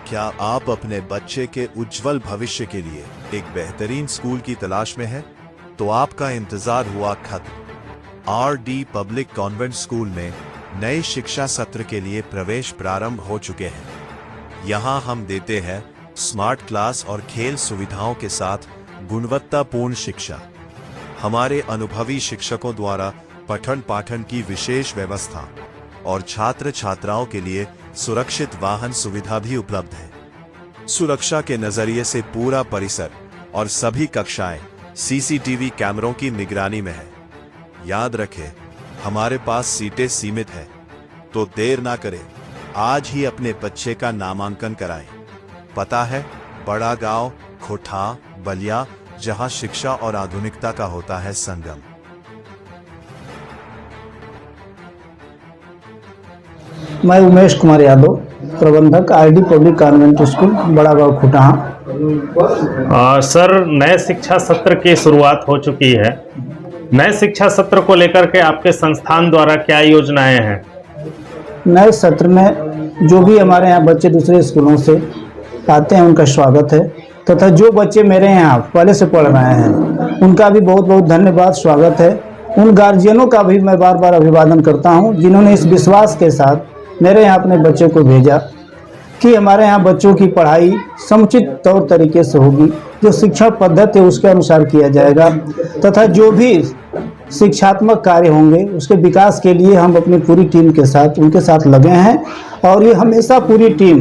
क्या आप अपने बच्चे के उज्जवल भविष्य के लिए एक बेहतरीन स्कूल की तलाश में हैं? तो आपका इंतजार हुआ खत्म। आर.डी. पब्लिक कॉन्वेंट स्कूल में नए शिक्षा सत्र के लिए प्रवेश प्रारंभ हो चुके हैं। यहाँ हम देते हैं स्मार्ट क्लास और खेल सुविधाओं के साथ गुणवत्तापूर्ण शिक्षा। हमारे अनुभवी शिक्षकों द्वारा पठन पाठन की विशेष व्यवस्था और छात्र छात्राओं के लिए सुरक्षित वाहन सुविधा भी उपलब्ध है। सुरक्षा के नजरिए से पूरा परिसर और सभी कक्षाएं सीसीटीवी कैमरों की निगरानी में है। याद रखें, हमारे पास सीटें सीमित हैं, तो देर ना करें, आज ही अपने बच्चे का नामांकन कराएं। पता है, बड़ा गांव, खोटा, बलिया, जहां शिक्षा और आधुनिकता का होता है संगम। मैं उमेश कुमार यादव, प्रबंधक आर.डी. पब्लिक कॉन्वेंट स्कूल, बड़ा गांव खुटाहा। सर, नए शिक्षा सत्र की शुरुआत हो चुकी है। नए शिक्षा सत्र को लेकर के आपके संस्थान द्वारा क्या योजनाएं हैं? नए सत्र में जो भी हमारे यहाँ बच्चे दूसरे स्कूलों से आते हैं उनका स्वागत है, तथा जो बच्चे मेरे यहाँ पहले से पढ़ रहे हैं उनका भी बहुत बहुत धन्यवाद, स्वागत है। उन गार्जियनों का भी मैं बार बार अभिवादन करता हूँ जिन्होंने इस विश्वास के साथ मेरे यहाँ अपने बच्चों को भेजा कि हमारे यहाँ बच्चों की पढ़ाई समुचित तौर तरीके से होगी, जो शिक्षा पद्धति है उसके अनुसार किया जाएगा, तथा जो भी शिक्षात्मक कार्य होंगे उसके विकास के लिए हम अपनी पूरी टीम के साथ उनके साथ लगे हैं। और ये हमेशा पूरी टीम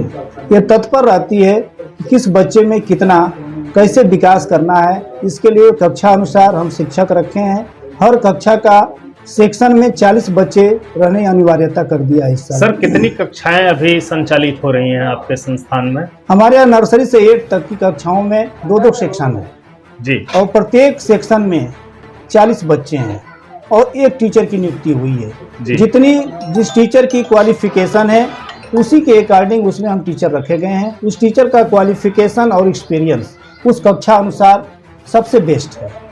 ये तत्पर रहती है कि किस बच्चे में कितना कैसे विकास करना है। इसके लिए कक्षा अनुसार हम शिक्षक रखे हैं। हर कक्षा का सेक्शन में 40 बच्चे रहने अनिवार्यता कर दिया है इस साल। सर, कितनी कक्षाएं अभी संचालित हो रही हैं आपके संस्थान में? हमारे यहाँ नर्सरी से 8 तक की कक्षाओं में 2-2 सेक्शन है जी, और प्रत्येक सेक्शन में 40 बच्चे हैं और एक टीचर की नियुक्ति हुई है। जिस टीचर की क्वालिफिकेशन है उसी के अकॉर्डिंग उसमें हम टीचर रखे गए हैं। उस टीचर का क्वालिफिकेशन और एक्सपीरियंस उस कक्षा अनुसार सबसे बेस्ट है।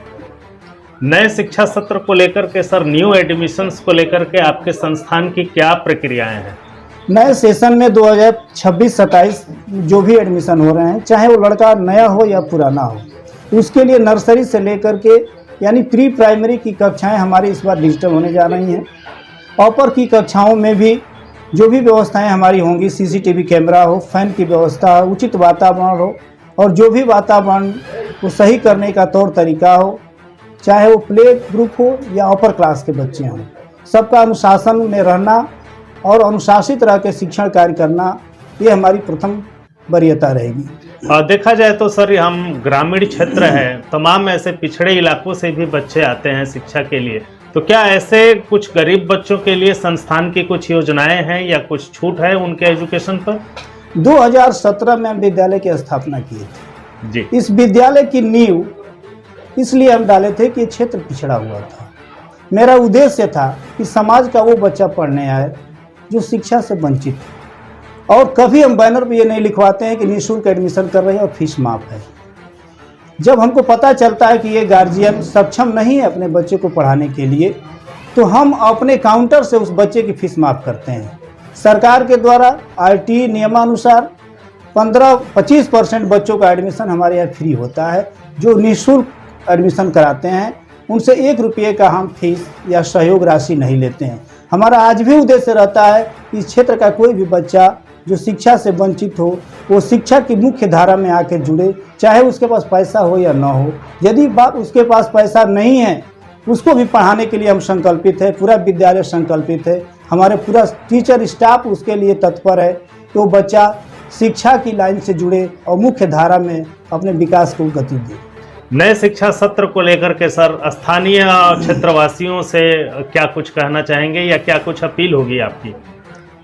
नए शिक्षा सत्र को लेकर के सर, न्यू एडमिशन्स को लेकर के आपके संस्थान की क्या प्रक्रियाएं हैं? नए सेशन में 2026-27 जो भी एडमिशन हो रहे हैं, चाहे वो लड़का नया हो या पुराना हो, उसके लिए नर्सरी से लेकर के यानी प्री प्राइमरी की कक्षाएं हमारी इस बार डिजिटल होने जा रही हैं। अपर की कक्षाओं में भी जो भी व्यवस्थाएं हमारी होंगी, सीसीटीवी कैमरा हो, फैन की व्यवस्था हो, उचित वातावरण हो, और जो भी वातावरण को सही करने का तौर तरीका हो, चाहे वो प्ले ग्रुप हो या अपर क्लास के बच्चे हों, सबका अनुशासन में रहना और अनुशासित रह के शिक्षण कार्य करना, ये हमारी प्रथम वरीयता रहेगी। देखा जाए तो सर, हम ग्रामीण क्षेत्र है, तमाम ऐसे पिछड़े इलाकों से भी बच्चे आते हैं शिक्षा के लिए, तो क्या ऐसे कुछ गरीब बच्चों के लिए संस्थान की कुछ योजनाएं हैं या कुछ छूट है उनके एजुकेशन पर? 2017 में हम विद्यालय की स्थापना किए थे जी। इस विद्यालय की नींव इसलिए हम डाले थे कि क्षेत्र पिछड़ा हुआ था। मेरा उद्देश्य था कि समाज का वो बच्चा पढ़ने आए जो शिक्षा से वंचित है। और कभी हम बैनर पे ये नहीं लिखवाते हैं कि निःशुल्क एडमिशन कर रहे हैं और फीस माफ है। जब हमको पता चलता है कि ये गार्जियन सक्षम नहीं है अपने बच्चे को पढ़ाने के लिए, तो हम अपने काउंटर से उस बच्चे की फीस माफ करते हैं। सरकार के द्वारा आरटीई नियमानुसार 15-25% बच्चों का एडमिशन हमारे यहाँ फ्री होता है। जो निःशुल्क एडमिशन कराते हैं उनसे 1 रुपये का हम फीस या सहयोग राशि नहीं लेते हैं। हमारा आज भी उद्देश्य रहता है कि इस क्षेत्र का कोई भी बच्चा जो शिक्षा से वंचित हो वो शिक्षा की मुख्य धारा में आके जुड़े, चाहे उसके पास पैसा हो या ना हो। यदि उसके पास पैसा नहीं है, उसको भी पढ़ाने के लिए हम संकल्पित है, पूरा विद्यालय संकल्पित है, हमारे पूरा टीचर स्टाफ उसके लिए तत्पर है कि वो बच्चा शिक्षा की लाइन से जुड़े और मुख्य धारा में अपने विकास को गति दे। नए शिक्षा सत्र को लेकर के सर, स्थानीय क्षेत्रवासियों से क्या कुछ कहना चाहेंगे या क्या कुछ अपील होगी आपकी?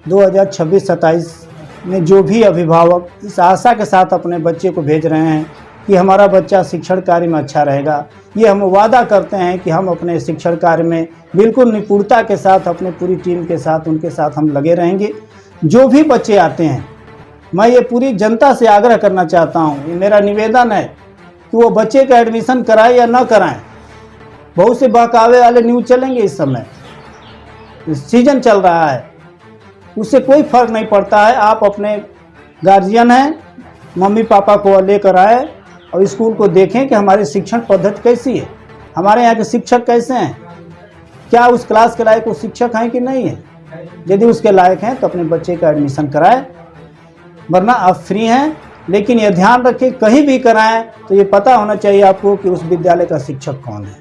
2026-27 में जो भी अभिभावक इस आशा के साथ अपने बच्चे को भेज रहे हैं कि हमारा बच्चा शिक्षण कार्य में अच्छा रहेगा, ये हम वादा करते हैं कि हम अपने शिक्षण कार्य में बिल्कुल निपुणता के साथ अपने पूरी टीम के साथ उनके साथ हम लगे रहेंगे। जो भी बच्चे आते हैं, मैं ये पूरी जनता से आग्रह करना चाहता हूँ, ये मेरा निवेदन है कि वो बच्चे का एडमिशन कराएं या ना कराएं। बहुत से बहकावे वाले न्यूज़ चलेंगे इस समय, सीजन चल रहा है, उससे कोई फर्क नहीं पड़ता है। आप अपने गार्जियन हैं, मम्मी पापा को लेकर आए और स्कूल को देखें कि हमारी शिक्षण पद्धति कैसी है, हमारे यहाँ के शिक्षक कैसे हैं, क्या उस क्लास के लायक वो शिक्षक हैं कि नहीं है। यदि उसके लायक हैं तो अपने बच्चे का एडमिशन कराएं, वरना आप फ्री हैं। लेकिन यह ध्यान रखें, कहीं भी कराएं तो ये पता होना चाहिए आपको कि उस विद्यालय का शिक्षक कौन है।